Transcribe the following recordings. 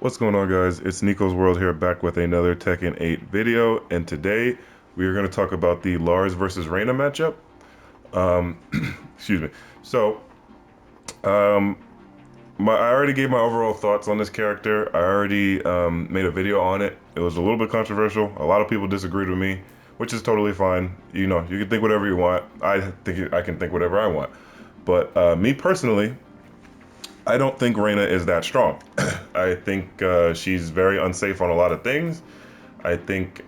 What's going on, guys? It's Nico's World here, back with another Tekken 8 video, and today we are going to talk about the Lars versus Reina matchup. Excuse me. So, I already gave my overall thoughts on this character. I already made a video on it. It was a little bit controversial. A lot of people disagreed with me, which is totally fine. You know, you can think whatever you want. I think I can think whatever I want. But me personally, I don't think Reina is that strong. I think she's very unsafe on a lot of things. I think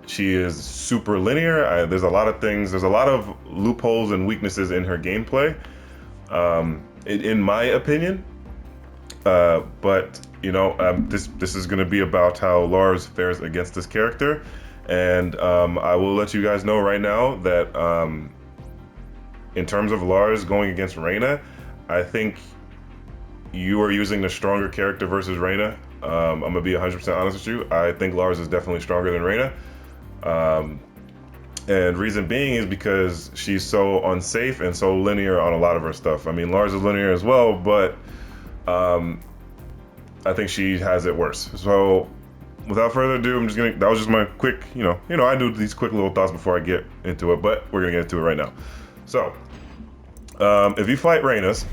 she is super linear. There's a lot of things. There's a lot of loopholes and weaknesses in her gameplay, in my opinion. But you know, this is going to be about how Lars fares against this character, and I will let you guys know right now that in terms of Lars going against Reina, I think you are using the stronger character versus Reina. I'm gonna be 100% honest with you. I think Lars is definitely stronger than Reina. And reason being is because she's so unsafe and so linear on a lot of her stuff. I mean, Lars is linear as well, but I think she has it worse. So without further ado, that was just my quick, I do these quick little thoughts before I get into it, but we're gonna get into it right now. So, if you fight Reinas,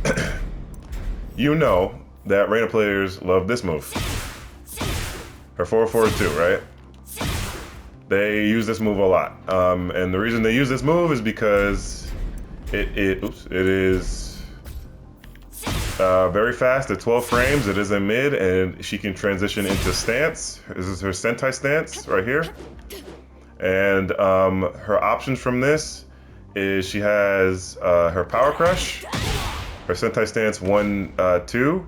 you know that Reina players love this move. Her 4-4-2, right? They use this move a lot. And the reason they use this move is because it is very fast at 12 frames. It is in mid, and she can transition into stance. This is her Sentai stance right here. And her options from this is she has her Power Crush, her Sentai stance 1-2.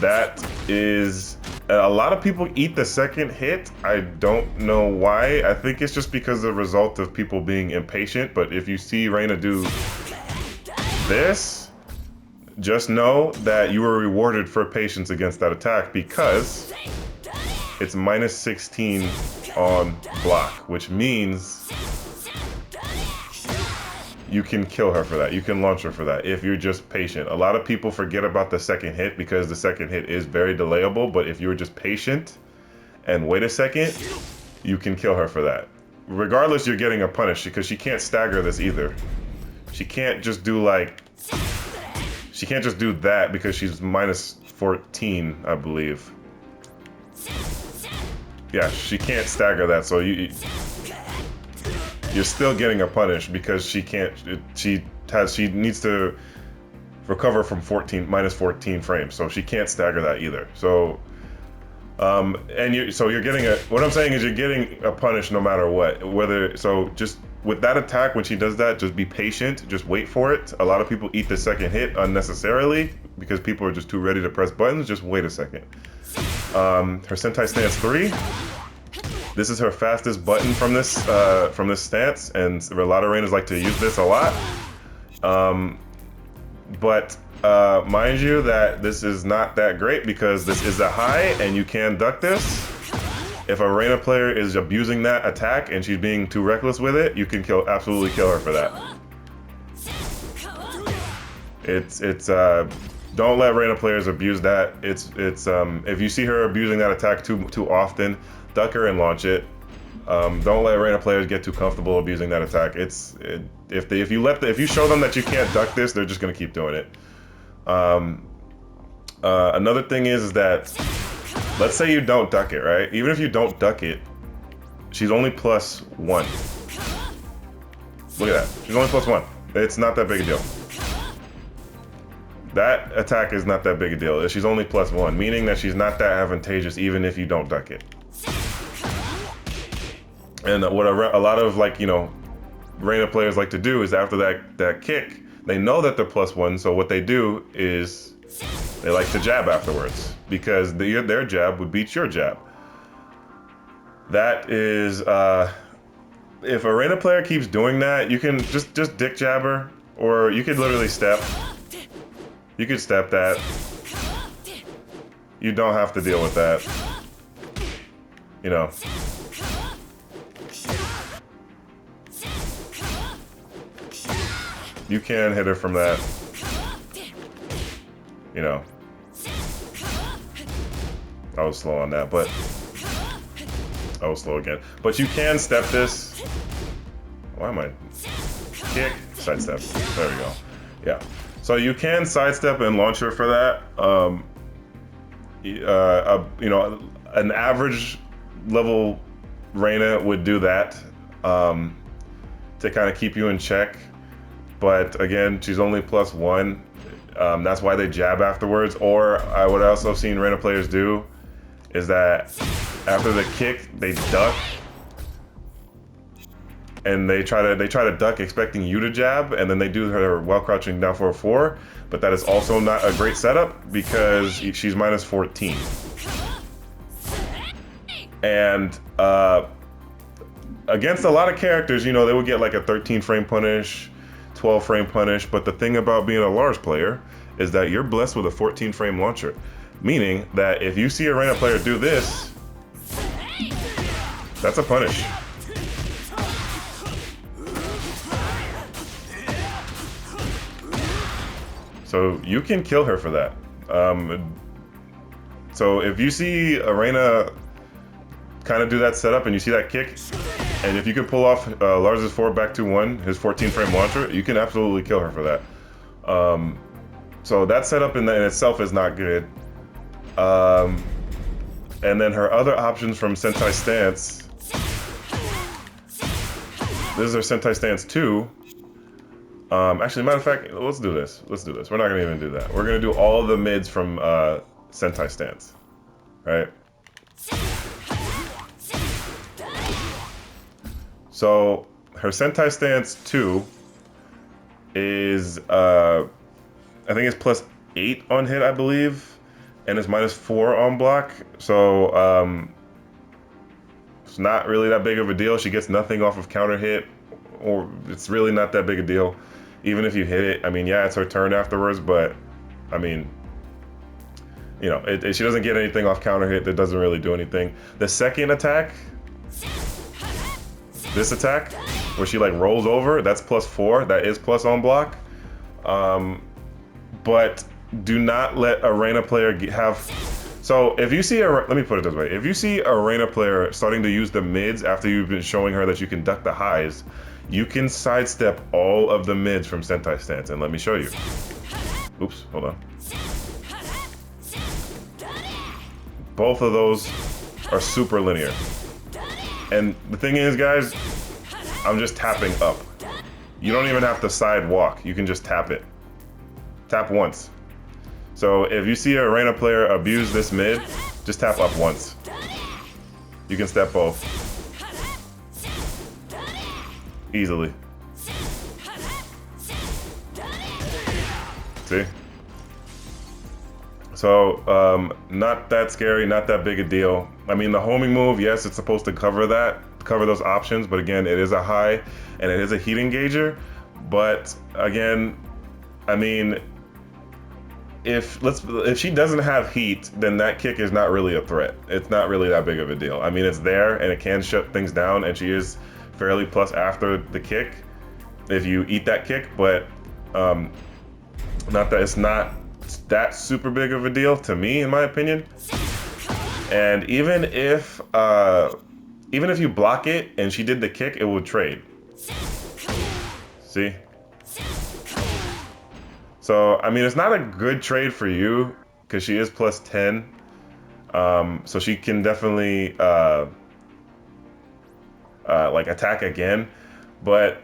That is, a lot of people eat the second hit. I don't know why. I think it's just because of the result of people being impatient. But if you see Reina do this, just know that you were rewarded for patience against that attack, because it's -16 on block, which means you can kill her for that. You can launch her for that if you're just patient. A lot of people forget about the second hit because the second hit is very delayable, but if you're just patient and wait a second, you can kill her for that. Regardless, you're getting a punish because she can't stagger this either. She can't just do that because she's -14, I believe. Yeah, she can't stagger that, so you're still getting a punish because she can't. She needs to recover from -14 frames, so she can't stagger that either. So, you're getting what I'm saying is you're getting a punish no matter what. Just with that attack, when she does that, just be patient. Just wait for it. A lot of people eat the second hit unnecessarily because people are just too ready to press buttons. Just wait a second. Her Sentai stance 3. This is her fastest button from this stance, and a lot of Reinas like to use this a lot. But mind you that this is not that great because this is a high and you can duck this. If a Reina player is abusing that attack and she's being too reckless with it, you can absolutely kill her for that. Don't let Reina players abuse that. If you see her abusing that attack too often, duck her and launch it. Don't let Reina players get too comfortable abusing that attack. If you show them that you can't duck this, they're just gonna keep doing it. Another thing is that, let's say you don't duck it, right? Even if you don't duck it, she's only +1. Look at that. She's only +1. It's not that big a deal. That attack is not that big a deal. She's only +1, meaning that she's not that advantageous even if you don't duck it. And what a lot of Reina players like to do is after that kick, they know that they're +1, so what they do is they like to jab afterwards because their jab would beat your jab. That is, if a Reina player keeps doing that, you can just dick jab her, or you could literally step. You could step that. You don't have to deal with that. You know. You can hit her from that. You know. I was slow on that, but I was slow again. But you can step this. Why am I? Kick, sidestep. There we go. Yeah. So you can sidestep and launch her for that. You know, an average level Reina would do that to kind of keep you in check. But again, she's only +1. That's why they jab afterwards. Or what I also have seen Reina players do is that after the kick, they duck. And they try to duck expecting you to jab, and then they do her while crouching down for a 4, but that is also not a great setup because she's -14. And against a lot of characters, you know, they would get like a 13 frame punish, 12 frame punish, but the thing about being a Lars player is that you're blessed with a 14 frame launcher, meaning that if you see a Reina player do this, that's a punish. So you can kill her for that. So if you see a Reina kind of do that setup and you see that kick, and if you can pull off Lars's 4 back to 1, his 14 frame launcher, you can absolutely kill her for that. So that setup in itself is not good. And then her other options from Sentai Stance. This is her Sentai Stance 2. Actually, matter of fact, let's do this. Let's do this. We're not gonna even do that. We're gonna do all the mids from Sentai Stance, right? So her Sentai Stance 2 is I think it's +8 on hit, I believe, and it's -4 on block. So it's not really that big of a deal. She gets nothing off of counter hit, or it's really not that big a deal. Even if you hit it, I mean, yeah, it's her turn afterwards, but I mean, you know, she doesn't get anything off counter hit. That doesn't really do anything. The second attack, this attack, where she like rolls over, that's +4. That is plus on block. But do not let a Reina player have. So if you see let me put it this way: if you see a Reina player starting to use the mids after you've been showing her that you can duck the highs, you can sidestep all of the mids from Sentai Stance, and let me show you. Oops, hold on. Both of those are super linear. And the thing is, guys, I'm just tapping up. You don't even have to side walk. You can just tap it. Tap once. So if you see a Reina player abuse this mid, just tap up once. You can step both. Easily. See? So, not that scary, not that big a deal. I mean, the homing move, yes, it's supposed to cover those options, but again, it is a high, and it is a heat engager. But again, I mean, if she doesn't have heat, then that kick is not really a threat. It's not really that big of a deal. I mean, it's there, and it can shut things down, and she is fairly plus after the kick if you eat that kick, but not that it's not that super big of a deal to me, in my opinion. And even if you block it and she did the kick, it would trade. See? So I mean, it's not a good trade for you because she is +10, so she can definitely like attack again, but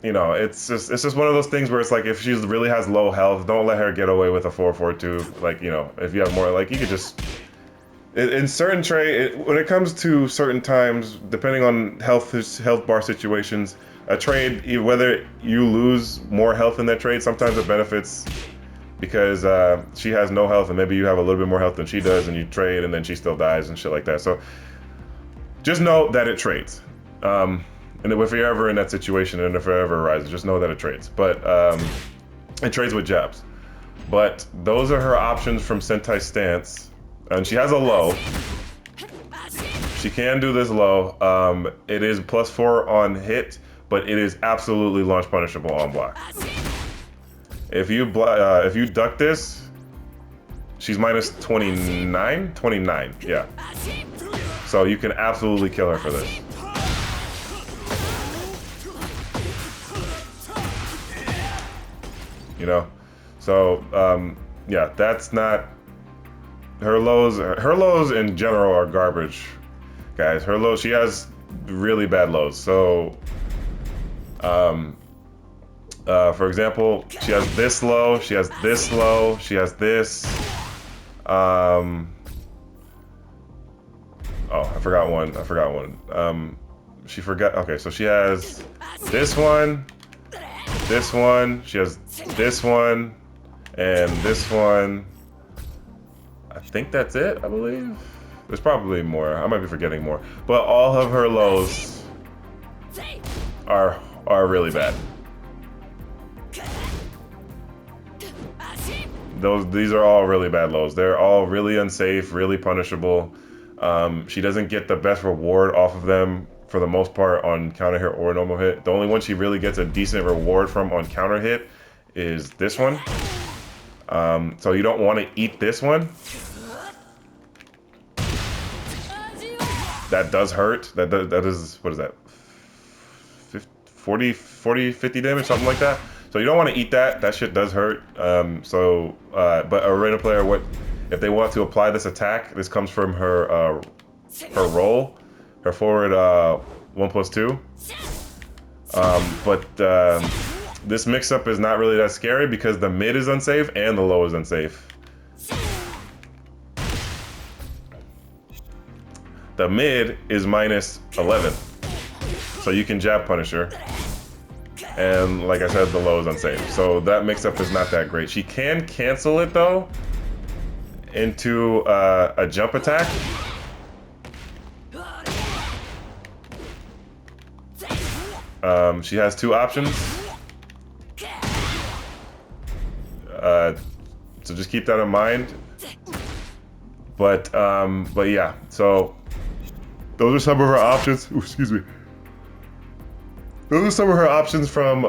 you know, it's just one of those things where it's like, if she really has low health, don't let her get away with a 4-4-2. Like, you know, if you have more, like, you could just in certain trade, when it comes to certain times, depending on health bar situations, a trade, whether you lose more health in that trade, sometimes it benefits because she has no health and maybe you have a little bit more health than she does, and you trade and then she still dies and shit like that. So just know that it trades. And if you're ever in that situation, and if it ever arises, just know that it trades. But it trades with jabs. But those are her options from Sentai Stance. And she has a low. She can do this low. It is +4 on hit, but it is absolutely launch punishable on block. If you duck this, she's minus 29? 29, yeah. So you can absolutely kill her for this. You know? So, yeah, that's not... Her lows in general are garbage, guys. Her lows, she has really bad lows. So, for example, she has this low, she has this low, she has this. Oh, I forgot one. She forgot. Okay, so she has this one, she has this one, and this one. I think that's it, I believe. There's probably more. I might be forgetting more. But all of her lows are really bad. These are all really bad lows. They're all really unsafe, really punishable. She doesn't get the best reward off of them for the most part on counter hit or normal hit. The only one she really gets a decent reward from on counter hit is this one. So you don't want to eat this one. That does hurt. That is, what is that? 40, 50 damage, something like that. So you don't want to eat that. That shit does hurt. But a Reina player, if they want to apply this attack, this comes from her roll, her forward 1+2. This mix-up is not really that scary because the mid is unsafe and the low is unsafe. The mid is minus 11, so you can jab punish her. And like I said, the low is unsafe. So that mix-up is not that great. She can cancel it though into a jump attack. She has two options. So just keep that in mind. But yeah, so those are some of her options. Ooh, excuse me. Those are some of her options from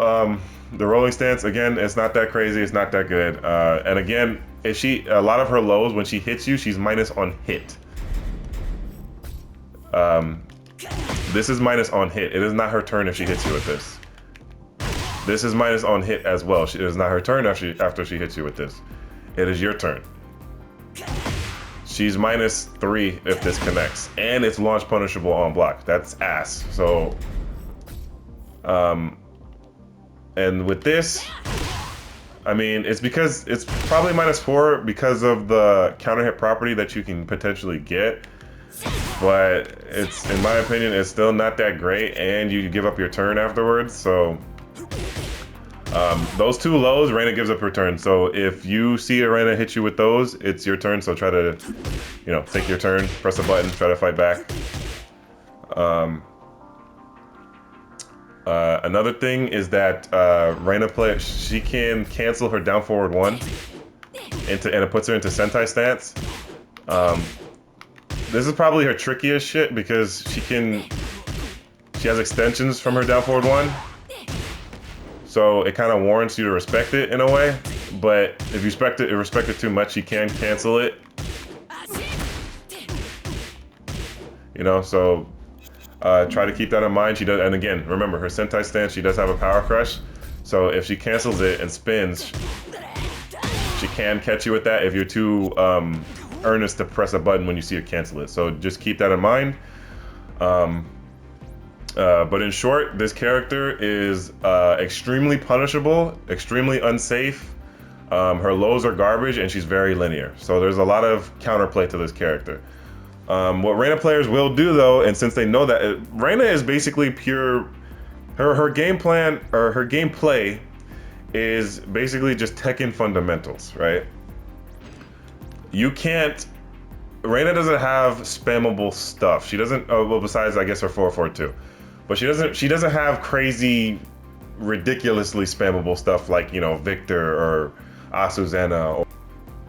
the rolling stance. Again, it's not that crazy. It's not that good. And again, a lot of her lows, when she hits you, she's minus on hit. This is minus on hit. It is not her turn if she hits you with this. This is minus on hit as well. It is not her turn after she hits you with this. It is your turn. She's minus 3 if this connects. And it's launch punishable on block. That's ass. So, and with this, I mean, it's probably minus 4 because of the counter hit property that you can potentially get. But it's, in my opinion, it's still not that great, and you give up your turn afterwards. So those two lows, Reina gives up her turn. So if you see a Reina hit you with those, it's your turn. So try to, take your turn, press a button, try to fight back. Another thing is that Reina player, she can cancel her down forward 1 and it puts her into Sentai stance. This is probably her trickiest shit because she has extensions from her down forward 1. So it kind of warrants you to respect it in a way. But if you respect it too much, you can cancel it. So try to keep that in mind. She does, and again, remember her Sentai stance, she does have a power crush. So if she cancels it and spins, she can catch you with that if you're too earnest to press a button when you see her cancel it. So just keep that in mind. But in short, this character is extremely punishable, extremely unsafe. Her lows are garbage, and she's very linear. So there's a lot of counterplay to this character. What Reina players will do though, and since they know that Reina is basically pure, her game plan or her gameplay is basically just Tekken fundamentals, right? Reina doesn't have spammable stuff. She doesn't, well, besides I guess her 442. But she doesn't have crazy, ridiculously spammable stuff like, Victor or Asuzena or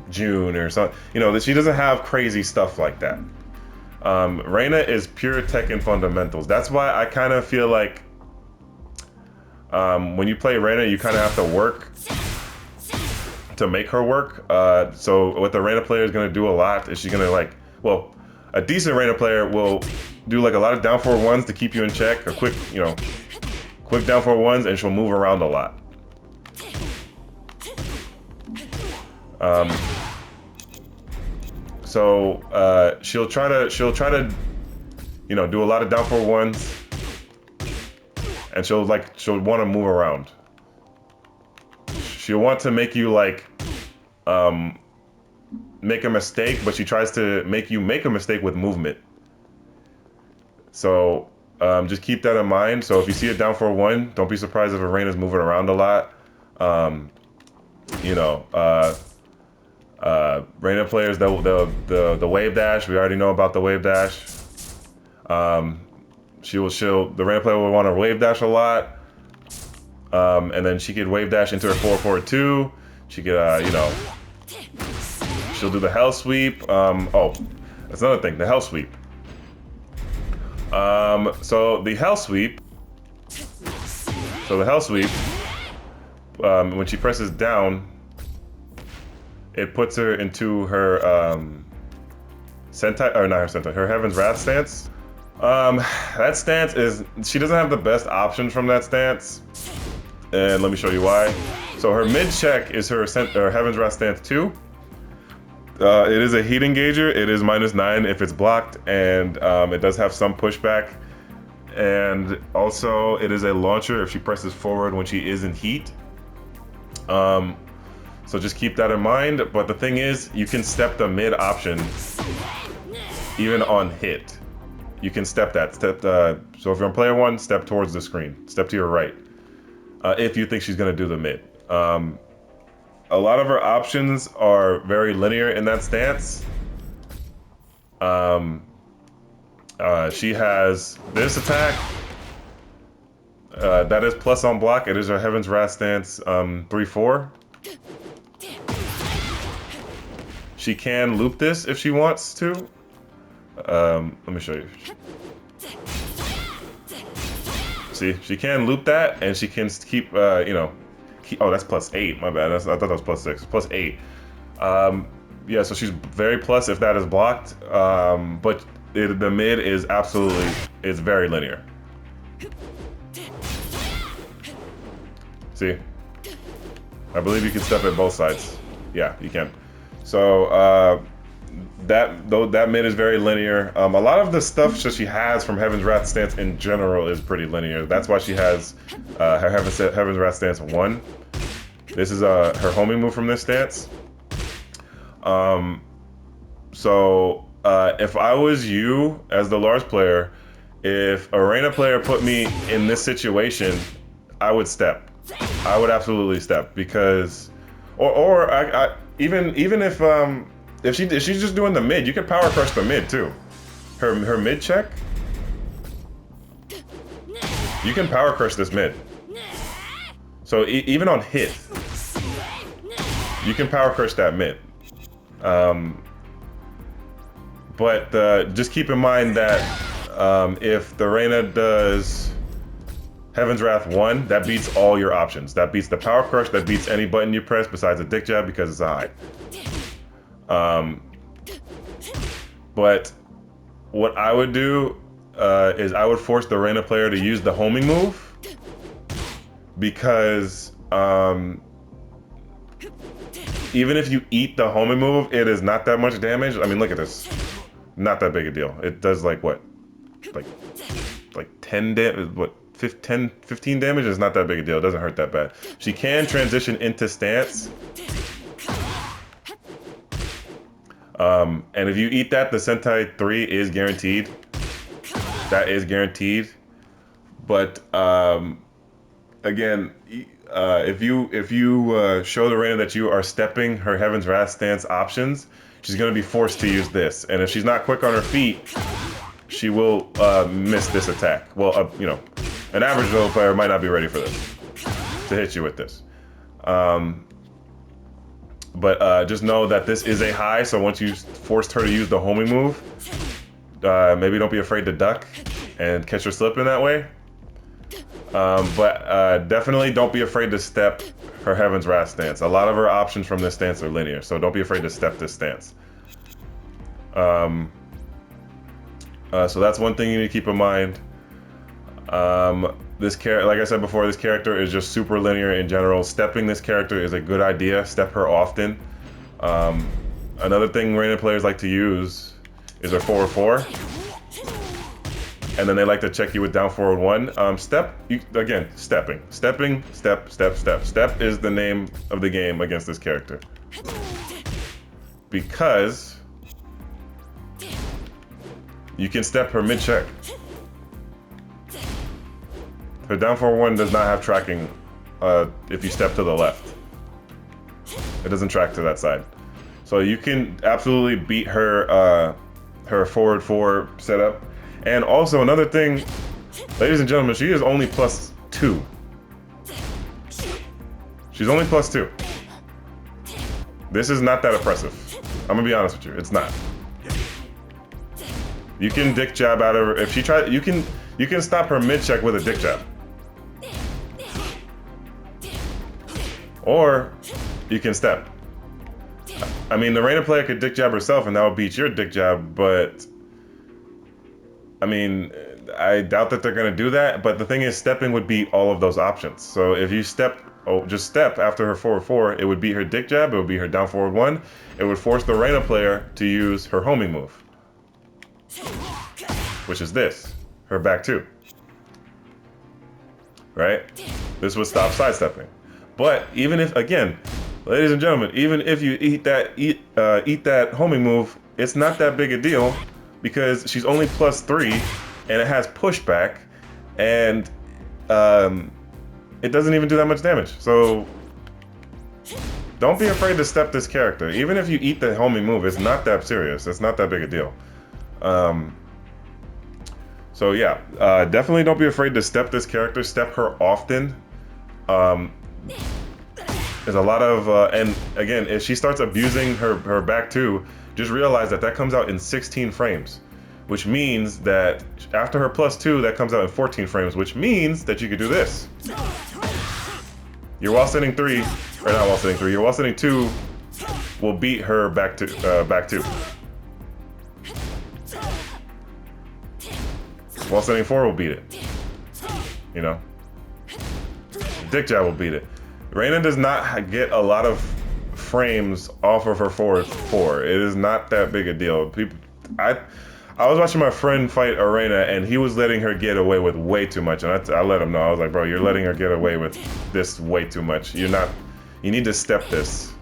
June or something. She doesn't have crazy stuff like that. Reina is pure Tekken fundamentals. That's why I kind of feel like when you play Reina, you kind of have to work to make her work. So what the Reina player is gonna do a lot is she's gonna like, well, a decent Reina player will do like a lot of down forward ones to keep you in check, a quick, you know, quick down forward ones, and she'll move around a lot. So she'll try to, you know, do a lot of down forward ones, and she'll want to move around. She'll want to make you like make a mistake, but she tries to make you make a mistake with movement. So just keep that in mind. So if you see a down forward one, don't be surprised if Reina's moving around a lot. You know, Reina players, the wave dash, we already know about the wave dash. The Reina player will want to wave dash a lot. And then she could wave dash into her 4-4-2. She could, you know, she'll do the hell sweep. Oh, that's another thing, the hell sweep. So the hell sweep, when she presses down, it puts her into her Sentai, or not her Sentai, her Heaven's Wrath stance. That stance is, she doesn't have the best option from that stance, and let me show you why. So her mid check is her Heaven's Wrath stance 2. It is a heat engager. It is -9 if it's blocked, and it does have some pushback. And also, it is a launcher if she presses forward when she is in heat. So just keep that in mind. But the thing is, you can step the mid option even on hit. You can step that. So if you're on player 1, step towards the screen. Step to your right. If you think she's going to do the mid. A lot of her options are very linear in that stance. She has this attack. That is plus on block. It is her Heaven's Wrath stance 3-4. She can loop this if she wants to. Let me show you. See, she can loop that, and she can keep, you know, oh, that's +8. My bad. I thought that was +6. +8. Yeah, so she's very plus if that is blocked. But the mid is absolutely, it's very linear. See, I believe you can step at both sides. Yeah, you can. So that mid is very linear. A lot of the stuff that she has from Heaven's Wrath stance in general is pretty linear. That's why she has her Heaven's Wrath stance 1. This is her homing move from this stance. So if I was you as the Lars player, if a Reina player put me in this situation, I would step. I would absolutely step, because, or I even if she's just doing the mid, you can power crush the mid too. Her mid check, you can power crush this mid. So even on hit, you can power crush that mid. But just keep in mind that if the Reina does Heaven's Wrath 1, that beats all your options. That beats the power crush, that beats any button you press besides a dick jab, because it's a high. But what I would do is I would force the Reina player to use the homing move, because even if you eat the homing move, it is not that much damage. I mean, look at this. Not that big a deal. It does like what? Like 10 damage, what? 15 damage is not that big a deal. It doesn't hurt that bad. She can transition into stance. And if you eat that, the Sentai 3 is guaranteed. That is guaranteed. But again, if you show the Reina that you are stepping her Heaven's Wrath stance options, she's going to be forced to use this. And if she's not quick on her feet, she will miss this attack. Well, you know, an average level player might not be ready for this, to hit you with this. But just know that this is a high, so once you forced her to use the homing move, maybe don't be afraid to duck and catch her slip in that way. But definitely don't be afraid to step her Heaven's Wrath stance. A lot of her options from this stance are linear, so don't be afraid to step this stance. So that's one thing you need to keep in mind. This character, like I said before, this character is just super linear in general. Stepping this character is a good idea. Step her often. Another thing Reina players like to use is their forward 4. And then they like to check you with down forward 1. Again, stepping. Stepping, step, step, step. Step is the name of the game against this character. Because you can step her mid-check. Her down forward 1 does not have tracking if you step to the left. It doesn't track to that side. So you can absolutely beat her her forward 4 setup. And also another thing, ladies and gentlemen, she is only +2. She's only +2. This is not that oppressive. I'm gonna be honest with you, it's not. You can dick jab out of her. If she tries, you can stop her mid check with a dick jab. Or you can step. I mean, the Reina player could dick jab herself and that would beat your dick jab, but I mean, I doubt that they're gonna do that, but the thing is, stepping would beat all of those options. So if you just step after her forward 4, it would beat her dick jab, it would beat her down forward 1, it would force the Reina player to use her homing move, which is this, her back 2. Right? This would stop sidestepping. But even if, again, ladies and gentlemen, even if you eat that homing move, it's not that big a deal because she's only +3 and it has pushback and it doesn't even do that much damage. So don't be afraid to step this character. Even if you eat the homing move, it's not that serious. It's not that big a deal. So yeah, definitely don't be afraid to step this character. Step her often. There's a lot of, and again, if she starts abusing her back 2, just realize that comes out in 16 frames, which means that after her +2, that comes out in 14 frames, which means that you could do this. Your wall sitting 3, or not wall sitting 3, your wall sitting 2 will beat her back 2. Wall sitting 4 will beat it. You know? Dick jab will beat it. Reina does not get a lot of frames off of her forward 4. It is not that big a deal. I was watching my friend fight a Reina and he was letting her get away with way too much. And I let him know. I was like, bro, you're letting her get away with this way too much. You need to step this.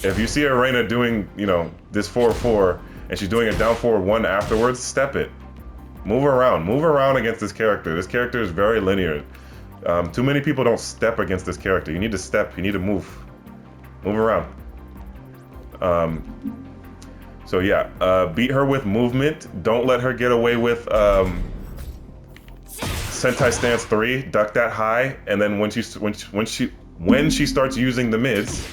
If you see a Reina doing, you know, this 4-4 and she's doing a down forward 1 afterwards, step it. Move around. Move around against this character. This character is very linear. Too many people don't step against this character. You need to step. You need to move. Move around. So yeah, beat her with movement. Don't let her get away with Sentai stance 3. Duck that high, and then when she starts using the mids,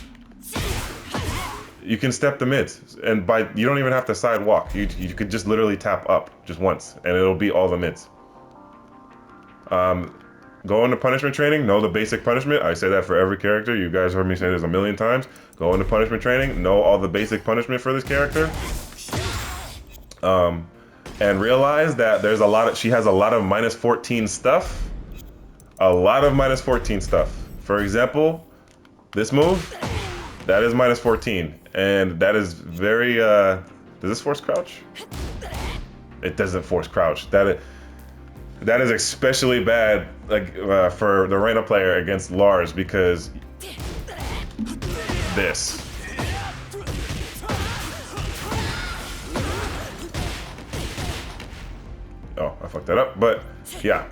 you can step the mids, and you don't even have to side walk. You could just literally tap up just once, and it'll be all the mids. Go into punishment training, know the basic punishment. I say that for every character. You guys heard me say this a million times. Go into punishment training, know all the basic punishment for this character. And realize that she has a lot of -14 stuff. A lot of -14 stuff. For example, this move, that is -14. And that is very, does this force crouch? It doesn't force crouch. That is especially bad, like for the Reina player against Lars, because this. Oh, I fucked that up, but yeah.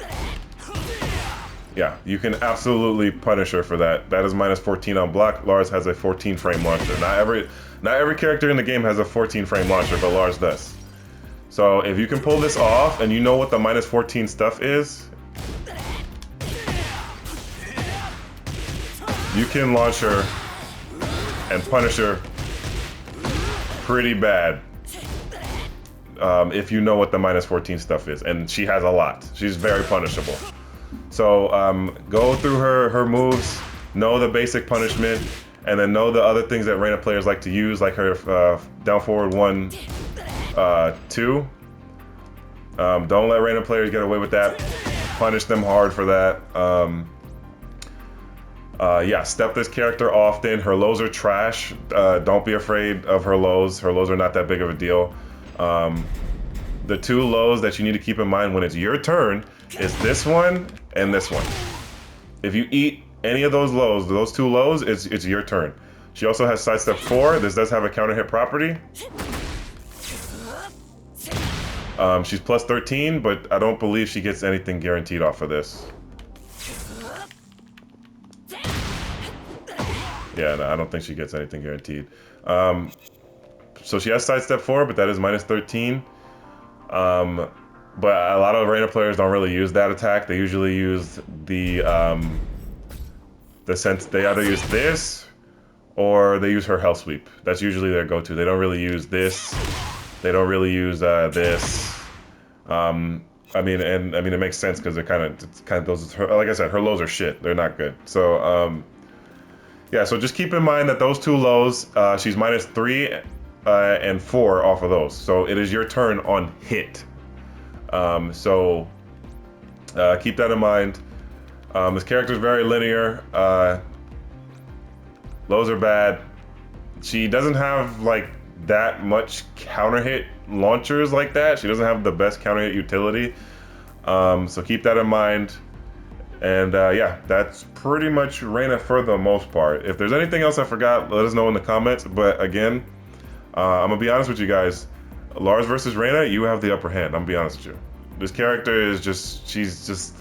Yeah, you can absolutely punish her for that. That is -14 on block. Lars has a 14 frame launcher. Not every character in the game has a 14 frame launcher, but Lars does. So if you can pull this off and you know what the -14 stuff is, you can launch her and punish her pretty bad if you know what the -14 stuff is. And she has a lot. She's very punishable. So go through her moves, know the basic punishment, and then know the other things that Reina players like to use, like her down forward 1, 2. Don't let Reina players get away with that. Punish them hard for that. Yeah, step this character often. Her lows are trash. Don't be afraid of her lows. Her lows are not that big of a deal. The 2 lows that you need to keep in mind when it's your turn is this one and this one. If you eat any of those lows, those 2 lows, it's your turn. She also has sidestep 4. This does have a counter hit property. She's plus 13, but I don't believe she gets anything guaranteed off of this. Yeah, no, I don't think she gets anything guaranteed. So she has sidestep 4, but that is minus 13. But a lot of Reina players don't really use that attack. They usually use the sense they either use this or they use her hell sweep. That's usually their go-to. They don't really use this. They don't really use this. I mean, it makes sense because it's kind of those. Like I said, her lows are shit. They're not good. So yeah. So just keep in mind that those 2 lows, she's minus 3 and 4 off of those. So it is your turn on hit. So keep that in mind. This character is very linear. Lows are bad. She doesn't have like that much counter hit launchers like that. She doesn't have the best counter hit utility. So keep that in mind. And yeah, that's pretty much Reina for the most part. If there's anything else I forgot, let us know in the comments. But again, I'm gonna be honest with you guys. Lars versus Reina, you have the upper hand. I'm gonna be honest with you. This character is she's just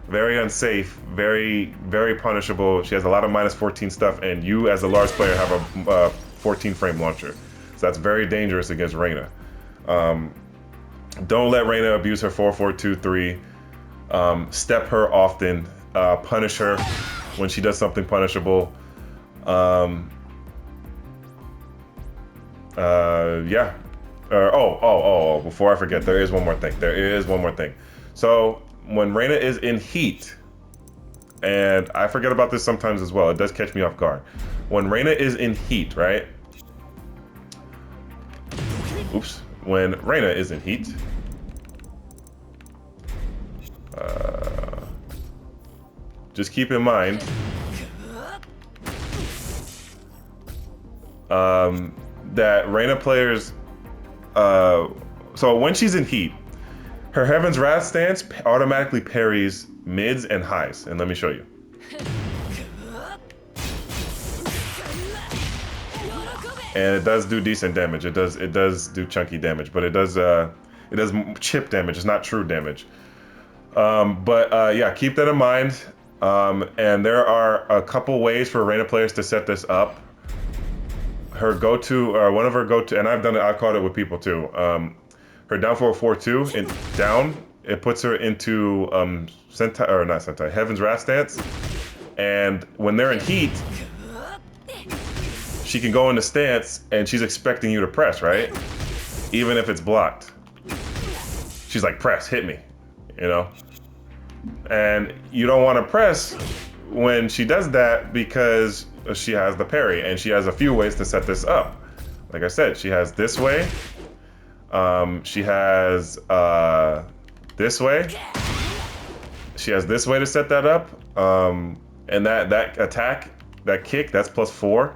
very unsafe, very, very punishable. She has a lot of minus 14 stuff, and you as a Lars player have a 14 frame launcher. So that's very dangerous against Reina. Don't let Reina abuse her 4-4-2-3. Step her often. Punish her when she does something punishable. Yeah. Before I forget, there is one more thing. So when Reina is in heat, and I forget about this sometimes as well, it does catch me off guard. When Reina is in heat, right? Oops. When Reina is in heat, just keep in mind that Reina players, so when she's in heat, her Heaven's Wrath stance automatically parries mids and highs, and let me show you. And it does do decent damage. It does do chunky damage, but it does chip damage. It's not true damage. Yeah, keep that in mind. And there are a couple ways for Reina players to set this up. Her go-to, or one of her go-to, and I've done it. I've caught it with people too. Her down 4-4-2 and down, it puts her into Heaven's Wrath stance. And when they're in heat, she can go into stance and she's expecting you to press, right? Even if it's blocked. She's like, press, hit me, you know? And you don't want to press when she does that because she has the parry, and she has a few ways to set this up. Like I said, she has this way. She has this way. She has this way to set that up. And that attack, that kick, that's +4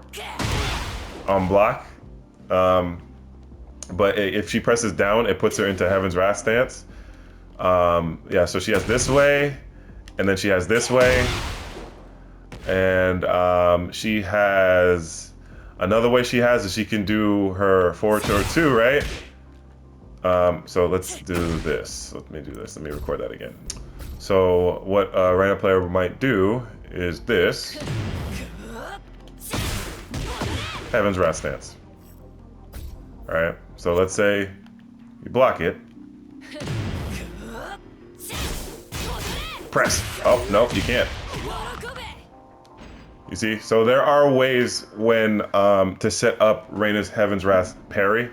on block. But if she presses down, it puts her into Heaven's Wrath stance. Yeah, so she has this way, and then she has this way. And she has another way she has is she can do her 4-2, right? So let's do this. Let me do this. Let me record that again. So what a Reina player might do is this. Heaven's Wrath stance. Alright, so let's say you block it. Press. Oh, no, you can't. You see? So there are ways when to set up Reina's Heaven's Wrath parry.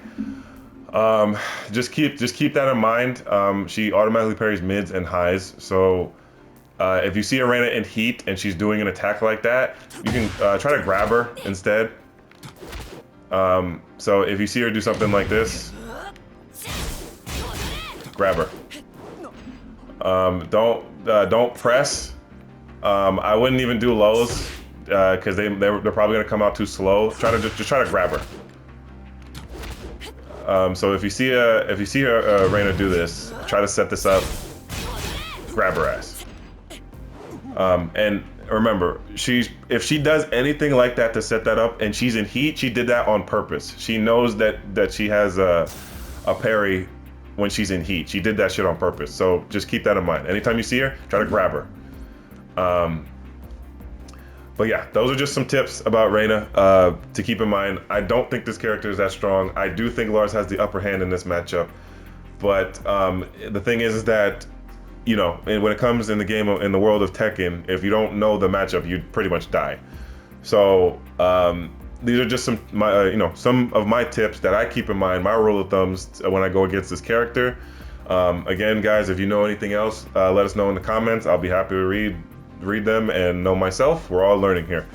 Just keep that in mind. She automatically parries mids and highs, so If you see a Reina in heat and she's doing an attack like that, you can try to grab her instead. So if you see her do something like this, grab her. Don't press. I wouldn't even do lows because they're probably gonna come out too slow. Just try to grab her. So if you see a Reina do this, try to set this up. Grab her ass. And remember, if she does anything like that to set that up, and she's in heat, she did that on purpose. She knows that she has a parry when she's in heat. She did that shit on purpose. So just keep that in mind. Anytime you see her, try to grab her. But yeah, those are just some tips about Reina to keep in mind. I don't think this character is that strong. I do think Lars has the upper hand in this matchup. But the thing is that, you know, when it comes in the game, in the world of Tekken, if you don't know the matchup, you pretty much die. So these are just some of my tips that I keep in mind, my rule of thumbs when I go against this character. Again, guys, if you know anything else, let us know in the comments. I'll be happy to read them and know myself. We're all learning here.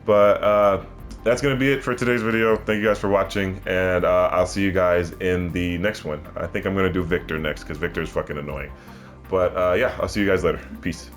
But that's gonna be it for today's video. Thank you guys for watching, and I'll see you guys in the next one. I think I'm gonna do Victor next because Victor is fucking annoying. But yeah, I'll see you guys later. Peace.